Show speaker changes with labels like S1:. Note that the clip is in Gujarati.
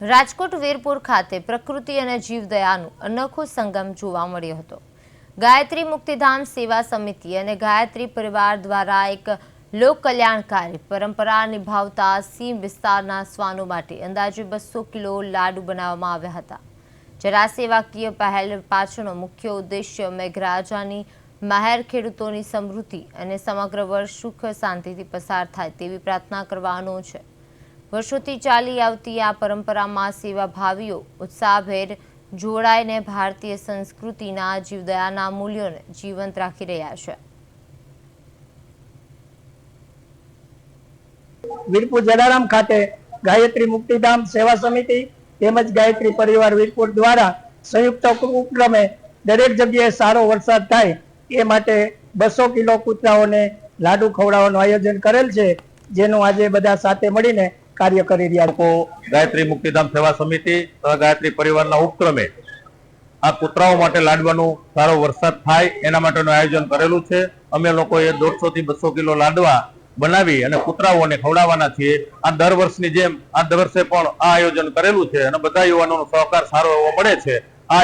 S1: રાજકોટ વીરપુર ખાતે પ્રકૃતિ અને જીવદયાનું અનોખો સંગમ જોવા મળ્યો હતો। ગાયત્રી મુક્તિધામ સેવા સમિતિ અને ગાયત્રી પરિવાર દ્વારા એક લોક કલ્યાણકારી પરંપરા નિભાવતા સીમ વિસ્તારના શ્વાનો માટે અંદાજે 200 કિલો લાડુ બનાવવામાં આવ્યા હતા। જરા સેવાકીય પહેલ પાછળનો મુખ્ય ઉદ્દેશ્ય મેઘરાજાની મહેર, ખેડૂતોની સમૃદ્ધિ અને સમગ્ર વર્ષ સુખ શાંતિથી પસાર થાય તેવી પ્રાર્થના કરવાનો છે। વર્ષોથી ચાલી આવતી આ પરંપરામાં સેવાભાવીઓ ઉત્સાહભેર જોડાઈને ભારતીય સંસ્કૃતિના જીવદયાના મૂલ્યોને જીવંત રાખી રહ્યા છે।
S2: વીરપુર જલારામ ખાતે ગાयत्री मुक्तिधाम सेवा समिति તેમજ ગાયત્રી પરિવાર વીરપુર દ્વારા સંયુક્ત ઉપક્રમે દરેક જગ્યાએ સારો વરસાદ થાય એ માટે 200 કિલો કૂતરાઓને લાડુ ખવડાવવાનું આયોજન કરેલ છે, જેનું આજે બધા સાથે મળીને કાર્ય કરી રહ્યા છે।
S3: ગાયત્રી મુક્તિધામ સેવા સમિતિ તથા ગાયત્રી પરિવારના ઉપક્રમે આ કૂતરાઓ માટે લાડવાનું સારો વરસાદ થાય એના માટેનું આયોજન કરેલું છે। અમે લોકોએ 150 થી 200 કિલો લાડવા બનાવી અને કૂતરાઓને ખવડાવવાના છીએ। આ દર વર્ષની જેમ આ વર્ષે પણ આ આયોજન કરેલું છે અને બધા યુવાનોનો સહકાર સારો એવો મળે છે। આ